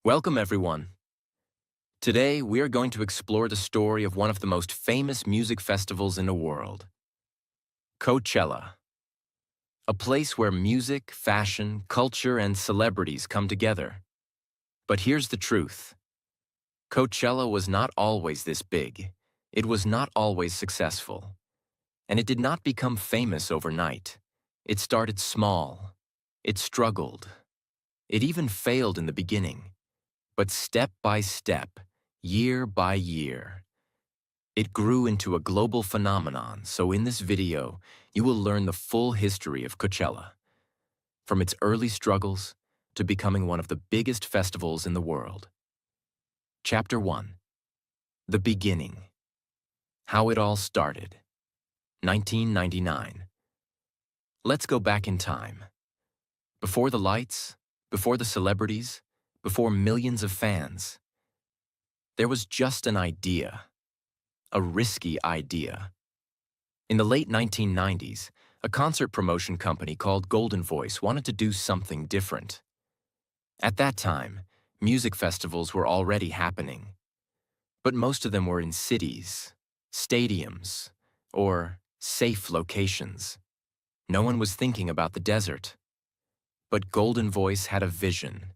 Welcome, everyone. Today, we are going to explore the story of one of the most famous music festivals in the world, Coachella, a place where music, fashion, culture, and celebrities come together. But here's the truth. Coachella was not always this big. It was not always successful. And it did not become famous overnight. It started small. It struggled. It even failed in the beginning. But step by step, year by year, it grew into a global phenomenon. So in this video, you will learn the full history of Coachella, from its early struggles to becoming one of the biggest festivals in the world. Chapter 1. The Beginning. How it all started. 1999. Let's go back in time. Before the lights, before the celebrities, before millions of fans, there was just an idea. A risky idea. In the late 1990s, a concert promotion company called Golden Voice wanted to do something different. At that time, music festivals were already happening, but most of them were in cities, stadiums, or safe locations. No one was thinking about the desert. But Golden Voice had a vision.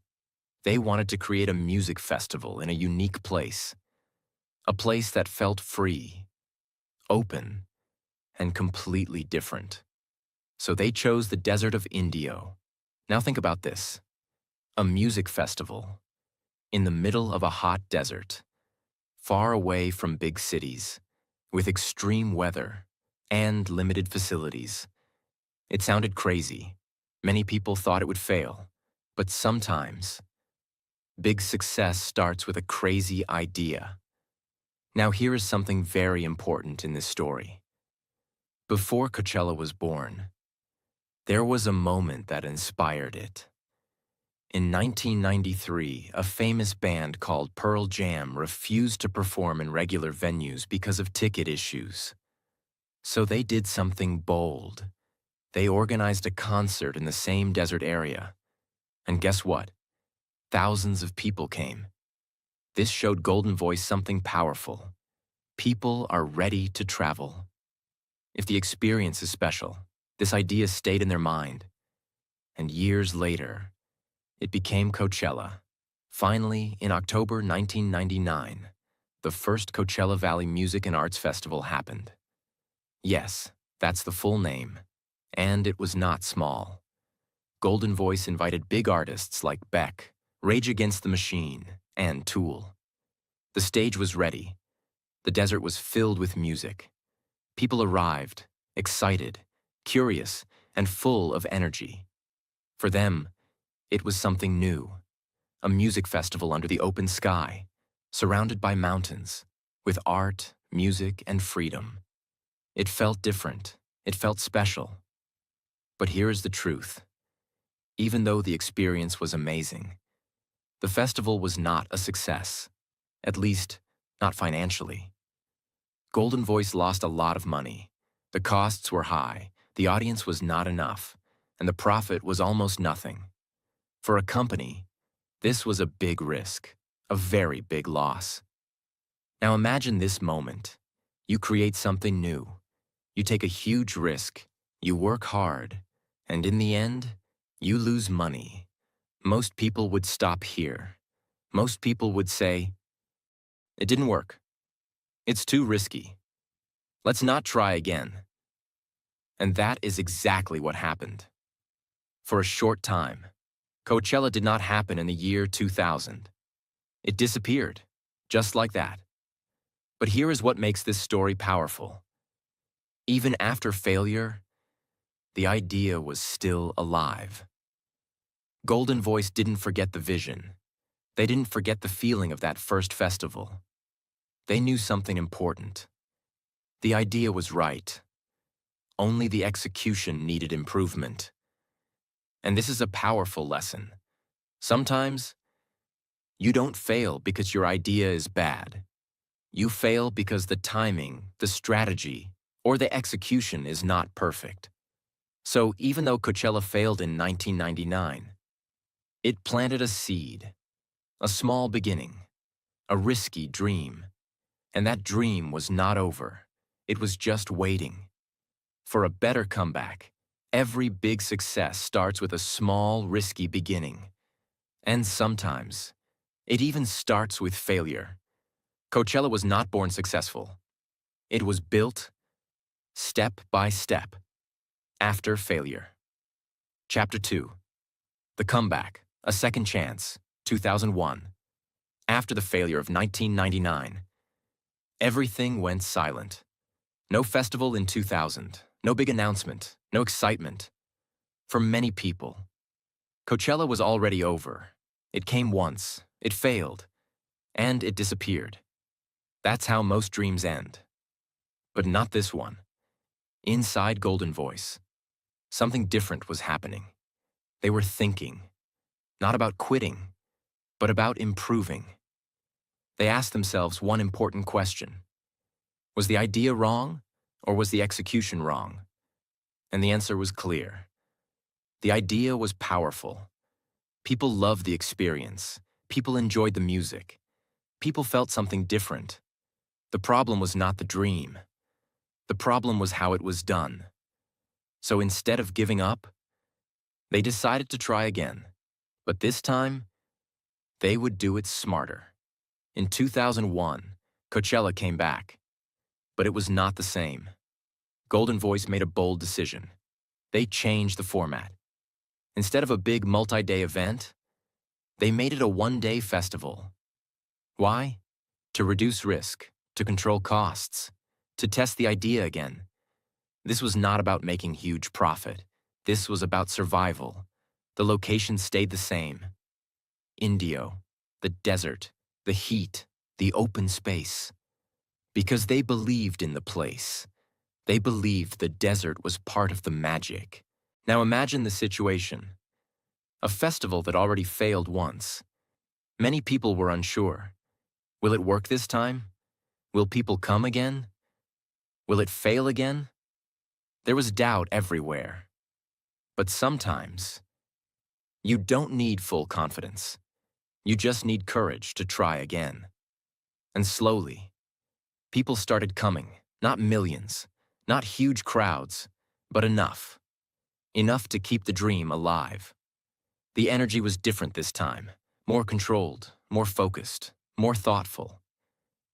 They wanted to create a music festival in a unique place. A place that felt free, open, and completely different. So they chose the desert of Indio. Now think about this. A music festival in the middle of a hot desert, far away from big cities, with extreme weather and limited facilities. It sounded crazy. Many people thought it would fail. But sometimes, big success starts with a crazy idea. Now here is something very important in this story. Before Coachella was born, there was a moment that inspired it. In 1993, a famous band called Pearl Jam refused to perform in regular venues because of ticket issues. So they did something bold. They organized a concert in the same desert area. And guess what? Thousands of people came. This showed Golden Voice something powerful. People are ready to travel. If the experience is special, this idea stayed in their mind. And years later, it became Coachella. Finally, in October 1999, the first Coachella Valley Music and Arts Festival happened. Yes, that's the full name. And it was not small. Golden Voice invited big artists like Beck, Rage Against the Machine, and Tool. The stage was ready. The desert was filled with music. People arrived, excited, curious, and full of energy. For them, it was something new. A music festival under the open sky, surrounded by mountains, with art, music, and freedom. It felt different. It felt special. But here is the truth. Even though the experience was amazing, the festival was not a success. At least, not financially. Golden Voice lost a lot of money. The costs were high, the audience was not enough, and the profit was almost nothing. For a company, this was a big risk, a very big loss. Now imagine this moment. You create something new. You take a huge risk. You work hard. And in the end, you lose money. Most people would stop here. Most people would say, "It didn't work. It's too risky. Let's not try again." And that is exactly what happened. For a short time, Coachella did not happen in the year 2000. It disappeared, just like that. But here is what makes this story powerful. Even after failure, the idea was still alive. Golden Voice didn't forget the vision. They didn't forget the feeling of that first festival. They knew something important. The idea was right. Only the execution needed improvement. And this is a powerful lesson. Sometimes, you don't fail because your idea is bad. You fail because the timing, the strategy, or the execution is not perfect. So even though Coachella failed in 1999, it planted a seed. A small beginning, a risky dream. And that dream was not over. It was just waiting for a better comeback. Every big success starts with a small, risky beginning. And sometimes, it even starts with failure. Coachella was not born successful. It was built step by step after failure. Chapter 2. The Comeback, A Second Chance, 2001. After the failure of 1999, everything went silent. No festival in 2000, no big announcement, no excitement. For many people, Coachella was already over. It came once, it failed, and it disappeared. That's how most dreams end. But not this one. Inside Golden Voice, something different was happening. They were thinking, not about quitting, but about improving. They asked themselves one important question. Was the idea wrong, or was the execution wrong? And the answer was clear. The idea was powerful. People loved the experience. People enjoyed the music. People felt something different. The problem was not the dream. The problem was how it was done. So instead of giving up, they decided to try again. But this time, they would do it smarter. In 2001, Coachella came back. But it was not the same. Golden Voice made a bold decision. They changed the format. Instead of a big multi-day event, they made it a one-day festival. Why? To reduce risk, to control costs, to test the idea again. This was not about making huge profit. This was about survival. The location stayed the same. Indio, the desert, the heat, the open space. Because they believed in the place. They believed the desert was part of the magic. Now imagine the situation. A festival that already failed once. Many people were unsure. Will it work this time? Will people come again? Will it fail again? There was doubt everywhere. But sometimes, you don't need full confidence. You just need courage to try again. And slowly, people started coming, not millions, not huge crowds, but enough. Enough to keep the dream alive. The energy was different this time, more controlled, more focused, more thoughtful.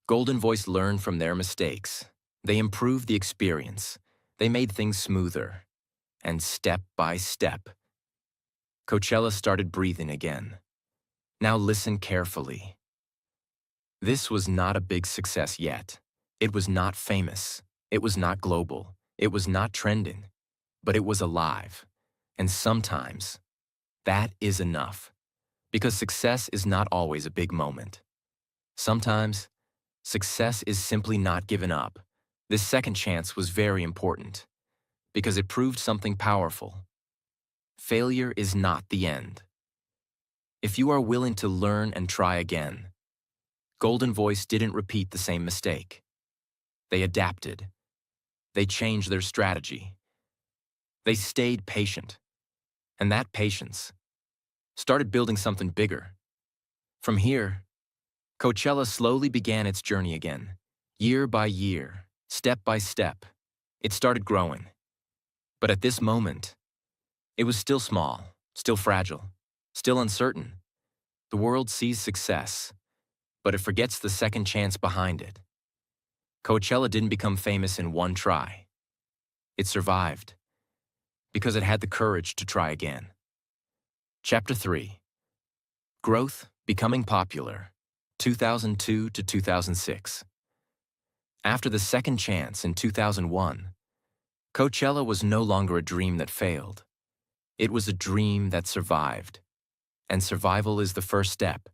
Golden Voice learned from their mistakes. They improved the experience. They made things smoother. And step by step, Coachella started breathing again. Now listen carefully. This was not a big success yet. It was not famous. It was not global. It was not trending. But it was alive. And sometimes, that is enough. Because success is not always a big moment. Sometimes, success is simply not giving up. This second chance was very important. Because it proved something powerful. Failure is not the end. If you are willing to learn and try again, Golden Voice didn't repeat the same mistake. They adapted. They changed their strategy. They stayed patient. And that patience started building something bigger. From here, Coachella slowly began its journey again. Year by year, step by step, it started growing. But at this moment, it was still small, still fragile, still uncertain. The world sees success, but it forgets the second chance behind it. Coachella didn't become famous in one try. It survived because it had the courage to try again. Chapter 3. Growth, Becoming Popular, 2002 to 2006. After the second chance in 2001, Coachella was no longer a dream that failed. It was a dream that survived. And survival is the first step,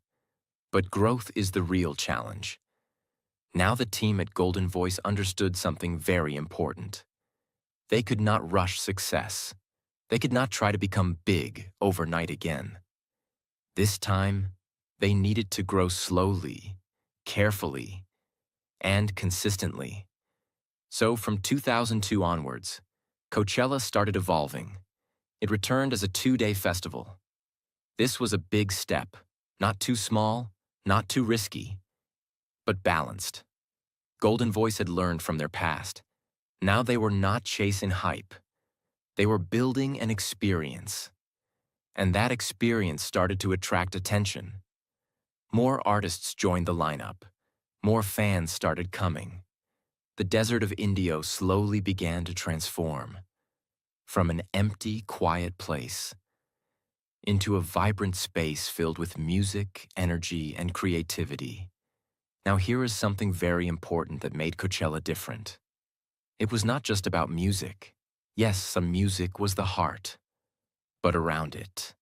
but growth is the real challenge. Now the team at Golden Voice understood something very important. They could not rush success. They could not try to become big overnight again. This time, they needed to grow slowly, carefully, and consistently. So from 2002 onwards, Coachella started evolving. It returned as a 2-day festival. This was a big step, Not too small, not too risky, but balanced. Golden Voice had learned from their past. Now they were not chasing hype. They were building an experience. And that experience started to attract attention. More artists joined the lineup. More fans started coming. The desert of Indio slowly began to transform from an empty, quiet place into a vibrant space filled with music, energy, and creativity. Now here is something very important that made Coachella different. It was not just about music. Yes, some music was the heart, but around it,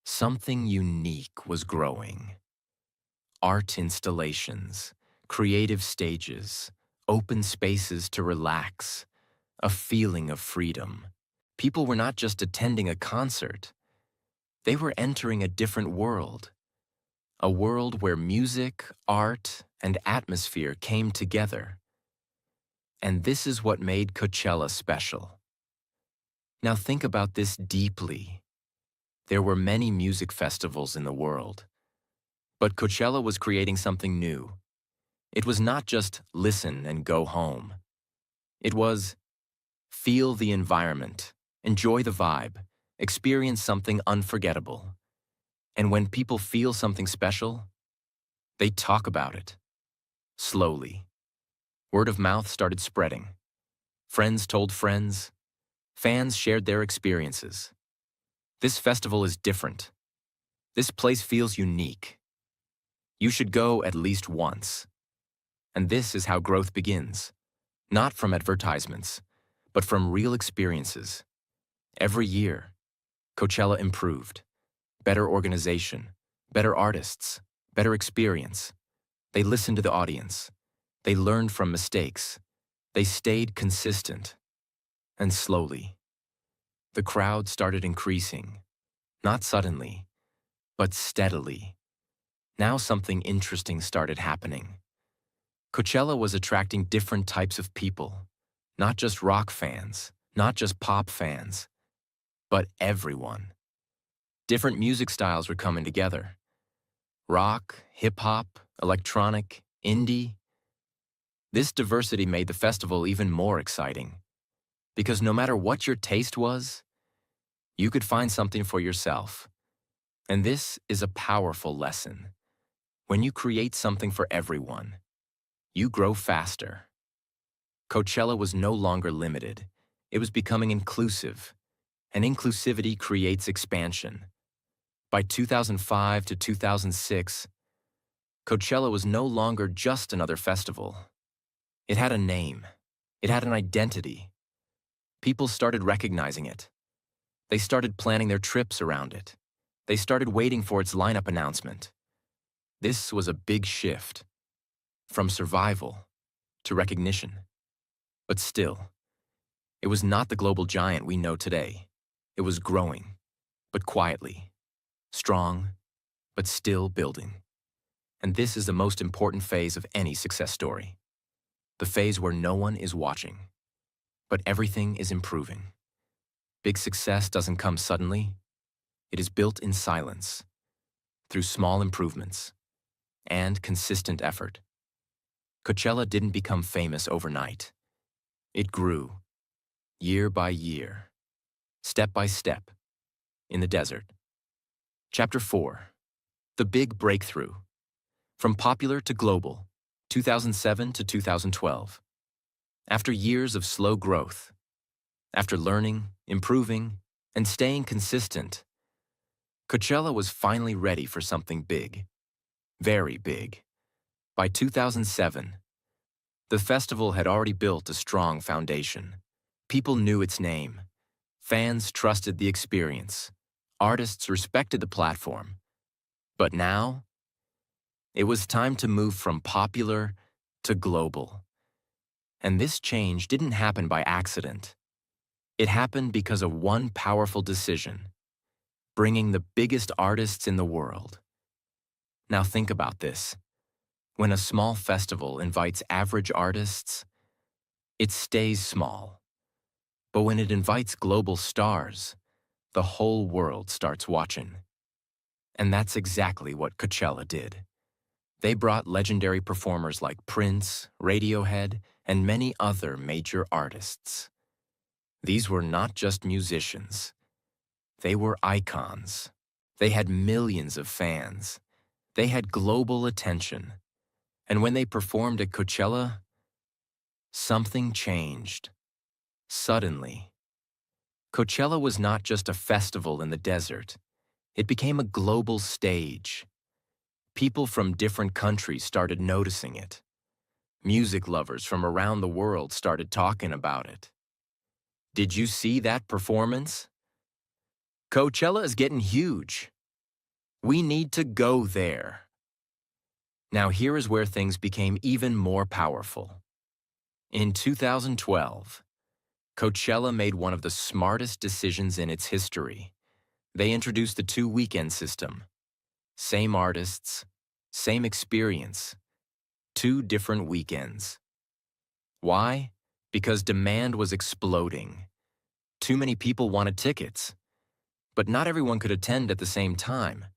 something unique was growing. Art installations, creative stages, open spaces to relax, a feeling of freedom. People were not just attending a concert, they were entering a different world. A world where music, art, and atmosphere came together. And this is what made Coachella special. Now think about this deeply. There were many music festivals in the world, but Coachella was creating something new. It was not just listen and go home. It was feel the environment, enjoy the vibe, experience something unforgettable. And when people feel something special, they talk about it. Slowly, word of mouth started spreading. Friends told friends. Fans shared their experiences. This festival is different. This place feels unique. You should go at least once. And this is how growth begins. Not from advertisements, but from real experiences. Every year, Coachella improved. Better organization, better artists, better experience. They listened to the audience. They learned from mistakes. They stayed consistent. And slowly, the crowd started increasing. Not suddenly, but steadily. Now something interesting started happening. Coachella was attracting different types of people. Not just rock fans, not just pop fans, but everyone. Different music styles were coming together. Rock, hip-hop, electronic, indie. This diversity made the festival even more exciting. Because no matter what your taste was, you could find something for yourself. And this is a powerful lesson. When you create something for everyone, you grow faster. Coachella was no longer limited. It was becoming inclusive. And inclusivity creates expansion. By 2005 to 2006, Coachella was no longer just another festival. It had a name. It had an identity. People started recognizing it. They started planning their trips around it. They started waiting for its lineup announcement. This was a big shift, from survival to recognition. But still, it was not the global giant we know today. It was growing, but quietly. Strong, but still building. And this is the most important phase of any success story. The phase where no one is watching, but everything is improving. Big success doesn't come suddenly. It is built in silence, through small improvements and consistent effort. Coachella didn't become famous overnight. It grew, year by year, step by step, in the desert. Chapter 4. The Big Breakthrough. From popular to global, 2007 to 2012. After years of slow growth, after learning, improving, and staying consistent, Coachella was finally ready for something big. Very big. By 2007, the festival had already built a strong foundation. People knew its name. Fans trusted the experience. Artists respected the platform. But now, it was time to move from popular to global. And this change didn't happen by accident. It happened because of one powerful decision: bringing the biggest artists in the world. Now think about this. When a small festival invites average artists, it stays small. But when it invites global stars, the whole world starts watching. And that's exactly what Coachella did. They brought legendary performers like Prince, Radiohead, and many other major artists. These were not just musicians. They were icons. They had millions of fans. They had global attention. And when they performed at Coachella, something changed. Suddenly. Coachella was not just a festival in the desert. It became a global stage. People from different countries started noticing it. Music lovers from around the world started talking about it. Did you see that performance? Coachella is getting huge. We need to go there. Now here is where things became even more powerful. In 2012, Coachella made one of the smartest decisions in its history. They introduced the two-weekend system. Same artists, same experience, two different weekends. Why? Because demand was exploding. Too many people wanted tickets. But not everyone could attend at the same time.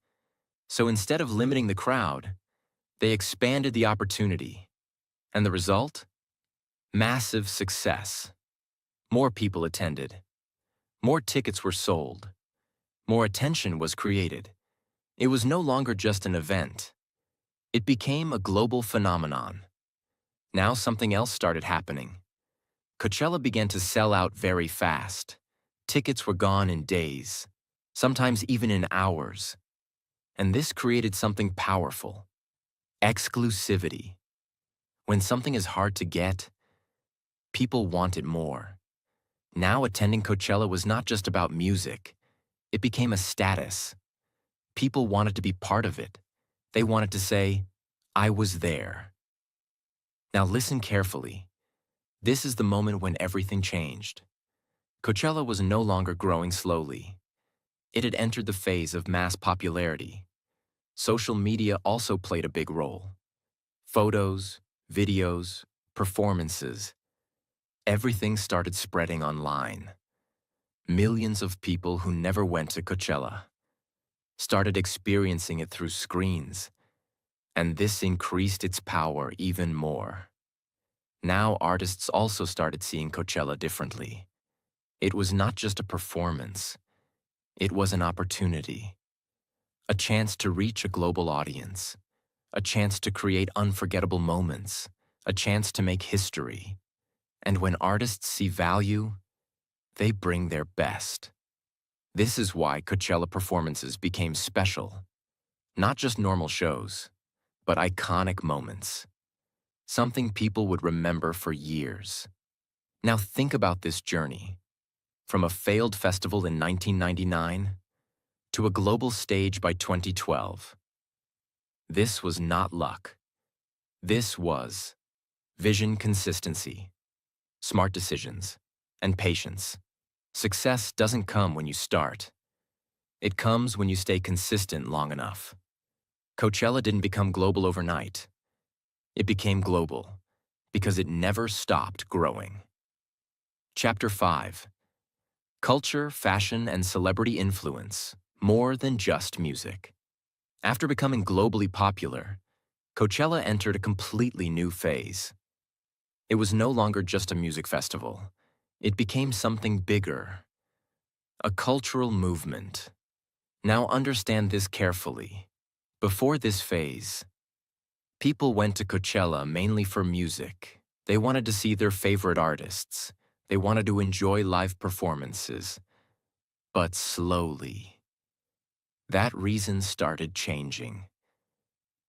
So instead of limiting the crowd, they expanded the opportunity. And the result? Massive success. More people attended. More tickets were sold. More attention was created. It was no longer just an event. It became a global phenomenon. Now something else started happening. Coachella began to sell out very fast. Tickets were gone in days, sometimes even in hours. And this created something powerful: exclusivity. When something is hard to get, people want it more. Now attending Coachella was not just about music. It became a status. People wanted to be part of it. They wanted to say, "I was there." Now listen carefully. This is the moment when everything changed. Coachella was no longer growing slowly. It had entered the phase of mass popularity. Social media also played a big role. Photos, videos, performances. Everything started spreading online. Millions of people who never went to Coachella started experiencing it through screens, and this increased its power even more. Now artists also started seeing Coachella differently. It was not just a performance. It was an opportunity. A chance to reach a global audience. A chance to create unforgettable moments. A chance to make history. And when artists see value, they bring their best. This is why Coachella performances became special. Not just normal shows, but iconic moments. Something people would remember for years. Now think about this journey. From a failed festival in 1999 to a global stage by 2012. This was not luck. This was vision, consistency, smart decisions, and patience. Success doesn't come when you start. It comes when you stay consistent long enough. Coachella didn't become global overnight. It became global because it never stopped growing. Chapter 5. Culture, fashion, and celebrity influence, more than just music. After becoming globally popular, Coachella entered a completely new phase. It was no longer just a music festival. It became something bigger. A cultural movement. Now understand this carefully. Before this phase, people went to Coachella mainly for music. They wanted to see their favorite artists. They wanted to enjoy live performances. But slowly, that reason started changing.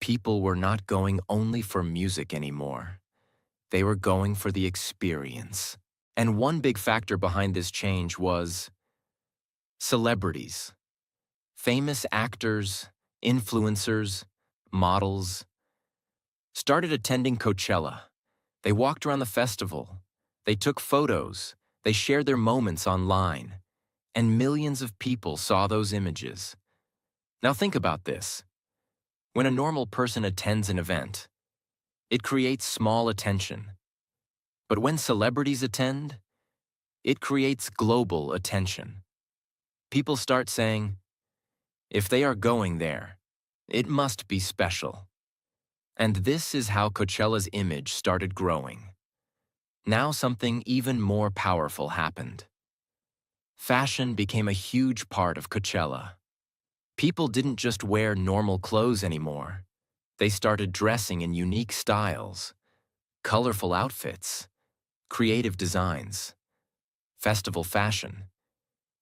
People were not going only for music anymore. They were going for the experience. And one big factor behind this change was celebrities. Famous actors, influencers, models started attending Coachella. They walked around the festival. They took photos. They shared their moments online. And millions of people saw those images. Now think about this. When a normal person attends an event, it creates small attention. But when celebrities attend, it creates global attention. People start saying, If they are going there, it must be special. And this is how Coachella's image started growing. Now something even more powerful happened. Fashion became a huge part of Coachella. People didn't just wear normal clothes anymore. They started dressing in unique styles, colorful outfits, creative designs, festival fashion.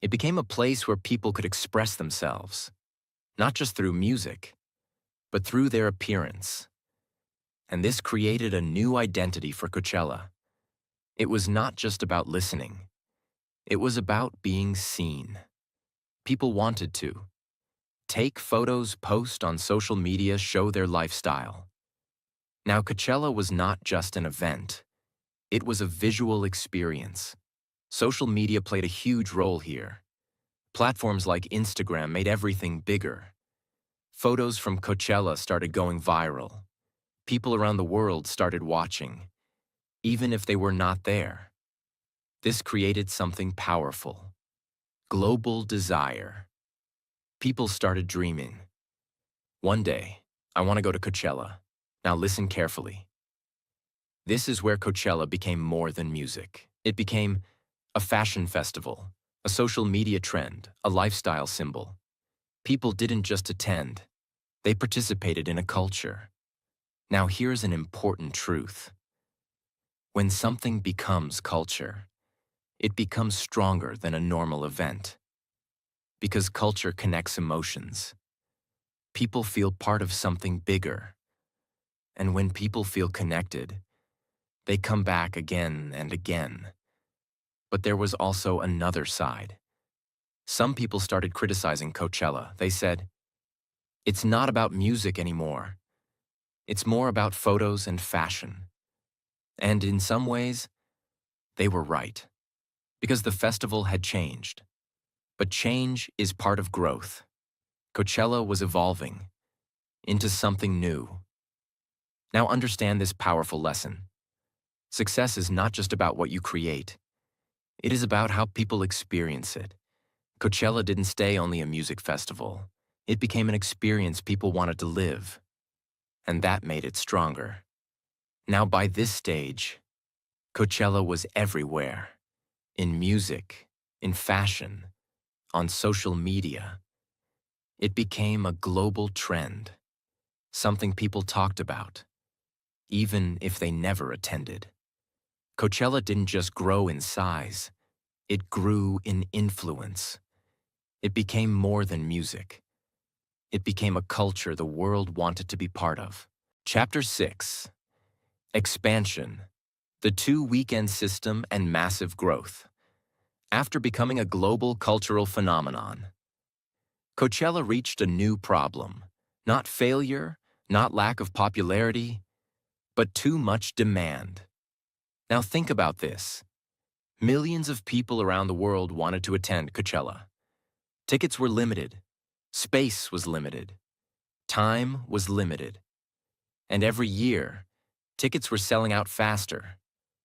It became a place where people could express themselves, not just through music, but through their appearance. And this created a new identity for Coachella. It was not just about listening. It was about being seen. People wanted to take photos, post on social media, show their lifestyle. Now, Coachella was not just an event. It was a visual experience. Social media played a huge role here. Platforms like Instagram made everything bigger. Photos from Coachella started going viral. People around the world started watching, even if they were not there. This created something powerful. Global desire. People started dreaming. One day, I want to go to Coachella. Now listen carefully. This is where Coachella became more than music. It became a fashion festival, a social media trend, a lifestyle symbol. People didn't just attend, they participated in a culture. Now here's an important truth. When something becomes culture, it becomes stronger than a normal event. Because culture connects emotions. People feel part of something bigger. And when people feel connected, they come back again and again. But there was also another side. Some people started criticizing Coachella. They said, "It's not about music anymore. It's more about photos and fashion." And in some ways, they were right. Because the festival had changed. But change is part of growth. Coachella was evolving into something new. Now understand this powerful lesson. Success is not just about what you create. It is about how people experience it. Coachella didn't stay only a music festival. It became an experience people wanted to live. And that made it stronger. Now by this stage, Coachella was everywhere. In music, in fashion, on social media. It became a global trend. Something people talked about, even if they never attended. Coachella didn't just grow in size. It grew in influence. It became more than music. It became a culture the world wanted to be part of. Chapter 6. Expansion. The two-weekend system and massive growth. After becoming a global cultural phenomenon, Coachella reached a new problem. Not failure, not lack of popularity, but too much demand. Now think about this. Millions of people around the world wanted to attend Coachella. Tickets were limited. Space was limited. Time was limited. And every year, tickets were selling out faster,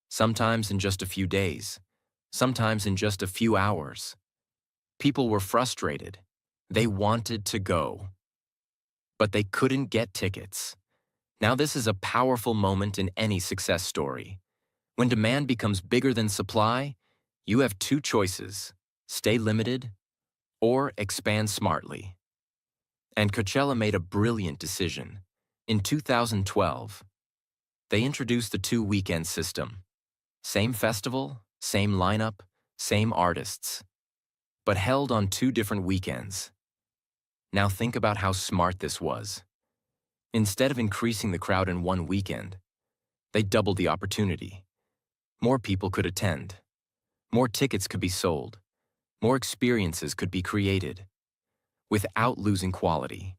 sometimes in just a few days, sometimes in just a few hours. People were frustrated. They wanted to go, but they couldn't get tickets. Now this is a powerful moment in any success story. When demand becomes bigger than supply, you have two choices: stay limited or expand smartly. And Coachella made a brilliant decision. In 2012, they introduced the two-weekend system. Same festival, same lineup, same artists, but held on two different weekends. Now think about how smart this was. Instead of increasing the crowd in one weekend, they doubled the opportunity. More people could attend. More tickets could be sold. More experiences could be created, without losing quality.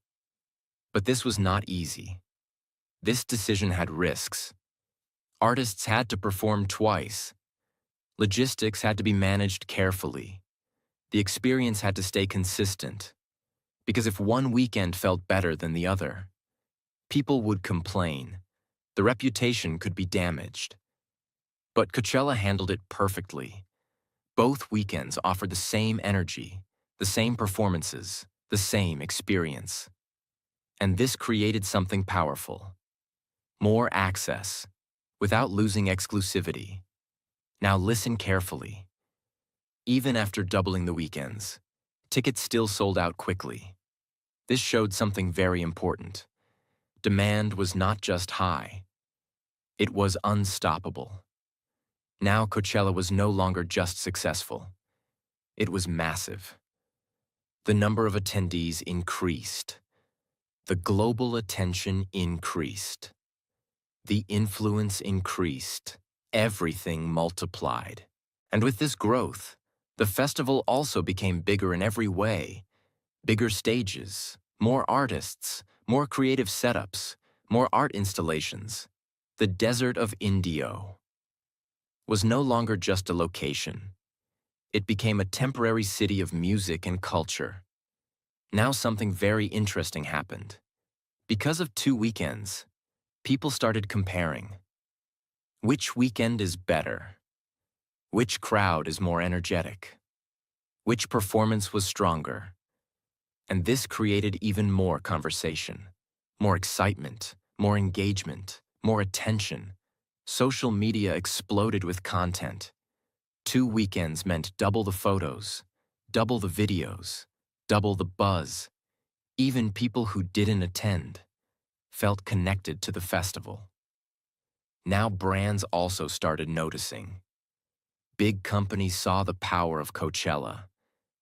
But this was not easy. This decision had risks. Artists had to perform twice. Logistics had to be managed carefully. The experience had to stay consistent. Because if one weekend felt better than the other, people would complain. The reputation could be damaged. But Coachella handled it perfectly. Both weekends offered the same energy, the same performances, the same experience. And this created something powerful. More access, without losing exclusivity. Now listen carefully. Even after doubling the weekends, tickets still sold out quickly. This showed something very important. Demand was not just high, it was unstoppable. Now Coachella was no longer just successful. It was massive. The number of attendees increased. The global attention increased. The influence increased. Everything multiplied. And with this growth, the festival also became bigger in every way. Bigger stages, more artists, more creative setups, more art installations. The Desert of Indio was no longer just a location. It became a temporary city of music and culture. Now something very interesting happened. Because of 2 weekends, people started comparing. Which weekend is better? Which crowd is more energetic? Which performance was stronger? And this created even more conversation, more excitement, more engagement, more attention. Social media exploded with content. 2 weekends meant double the photos, double the videos, double the buzz. Even people who didn't attend felt connected to the festival. Now brands also started noticing. Big companies saw the power of Coachella.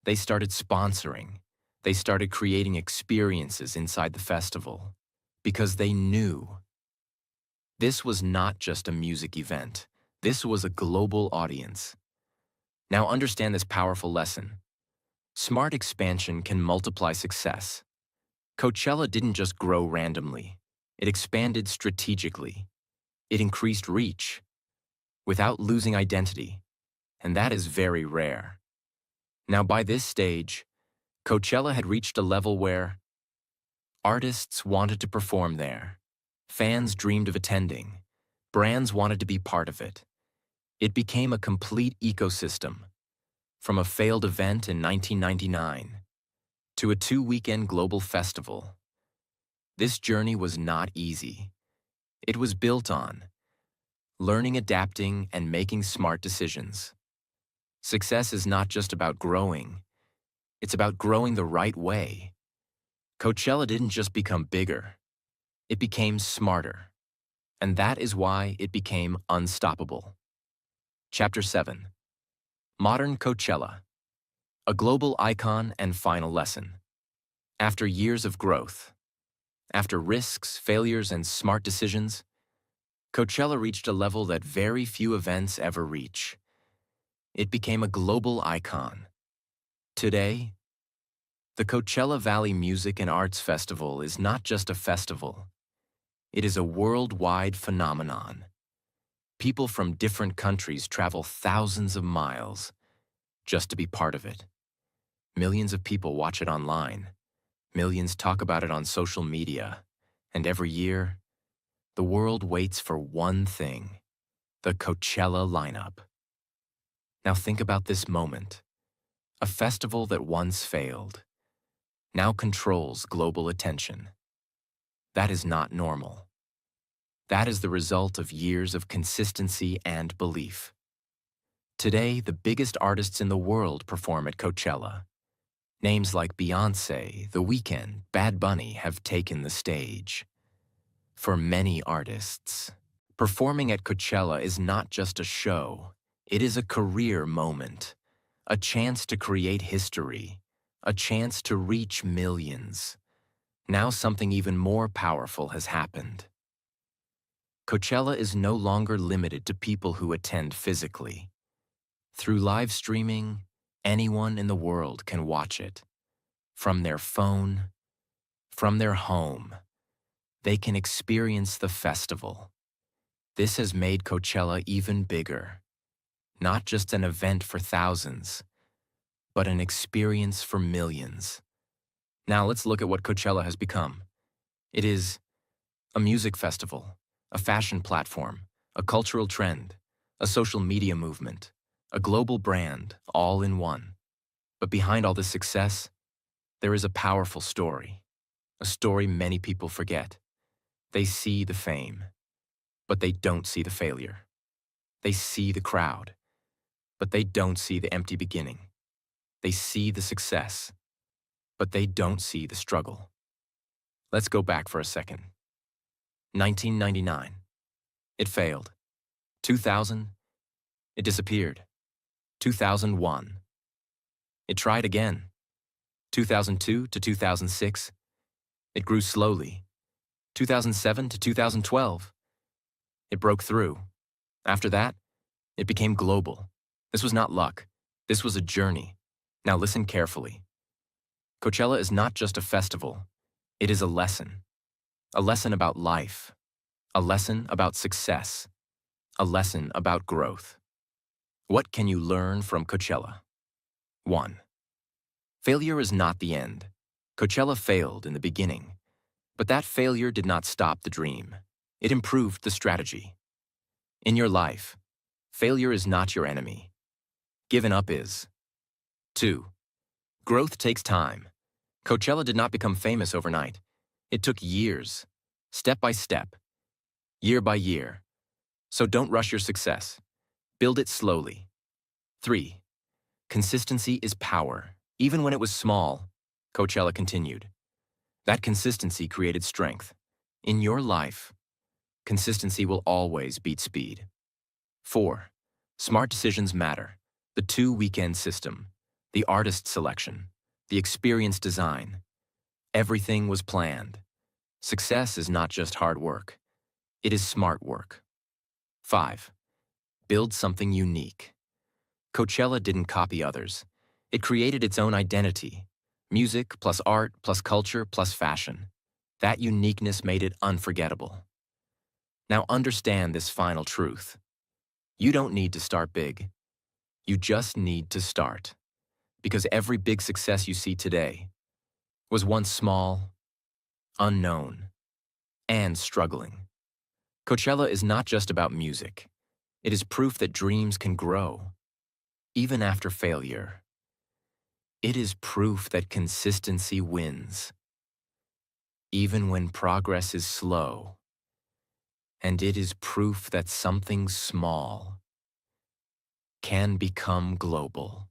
They started sponsoring. They started creating experiences inside the festival because they knew this was not just a music event. This was a global audience. Now understand this powerful lesson. Smart expansion can multiply success. Coachella didn't just grow randomly. It expanded strategically. It increased reach without losing identity, and that is very rare. Now by this stage, Coachella had reached a level where artists wanted to perform there. Fans dreamed of attending. Brands wanted to be part of it. It became a complete ecosystem, from a failed event in 1999 to a 2-weekend global festival. This journey was not easy. It was built on learning, adapting, and making smart decisions. Success is not just about growing. It's about growing the right way. Coachella didn't just become bigger. It became smarter. And that is why it became unstoppable. Chapter 7. Modern Coachella. A global icon and final lesson. After years of growth, after risks, failures, and smart decisions, Coachella reached a level that very few events ever reach. It became a global icon. Today, the Coachella Valley Music and Arts Festival is not just a festival. It is a worldwide phenomenon. People from different countries travel thousands of miles just to be part of it. Millions of people watch it online. Millions talk about it on social media. And every year, the world waits for one thing: the Coachella lineup. Now think about this moment. A festival that once failed now controls global attention. That is not normal. That is the result of years of consistency and belief. Today, the biggest artists in the world perform at Coachella. Names like Beyoncé, The Weeknd, Bad Bunny have taken the stage. For many artists, performing at Coachella is not just a show. It is a career moment, a chance to create history, a chance to reach millions. Now something even more powerful has happened. Coachella is no longer limited to people who attend physically. Through live streaming, anyone in the world can watch it. From their phone, from their home, they can experience the festival. This has made Coachella even bigger. Not just an event for thousands, but an experience for millions. Now let's look at what Coachella has become. It is a music festival, a fashion platform, a cultural trend, a social media movement, a global brand, all in one. But behind all this success, There is a powerful story, a story many people forget. They see the fame, but they don't see the failure. They see the crowd, but they don't see the empty beginning. They see the success, but they don't see the struggle. Let's go back for a second. 1999. It failed. 2000. It disappeared. 2001. It tried again. 2002 to 2006. It grew slowly. 2007 to 2012. It broke through. After that, it became global. This was not luck. This was a journey. Now listen carefully. Coachella is not just a festival. It is a lesson. A lesson about life. A lesson about success. A lesson about growth. What can you learn from Coachella? 1. Failure is not the end. Coachella failed in the beginning, but that failure did not stop the dream. It improved the strategy. In your life, failure is not your enemy. Giving up is. 2. Growth takes time. Coachella did not become famous overnight. It took years, step by step, year by year. So don't rush your success. Build it slowly. 3. Consistency is power. Even when it was small, Coachella continued. That consistency created strength. In your life, consistency will always beat speed. 4. Smart decisions matter. The 2-weekend system, the artist selection, the experience design. Everything was planned. Success is not just hard work. It is smart work. 5. Build something unique. Coachella didn't copy others. It created its own identity. Music plus art plus culture plus fashion. That uniqueness made it unforgettable. Now understand this final truth. You don't need to start big. You just need to start. Because every big success you see today was once small, unknown, and struggling. Coachella is not just about music. It is proof that dreams can grow, even after failure. It is proof that consistency wins, even when progress is slow. And it is proof that something small can become global.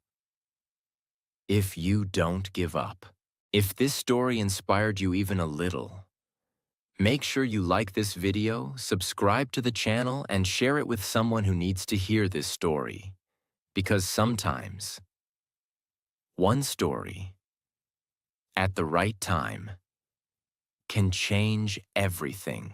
If you don't give up. If this story inspired you even a little, make sure you like this video, subscribe to the channel, and share it with someone who needs to hear this story. Because sometimes, one story, at the right time, can change everything.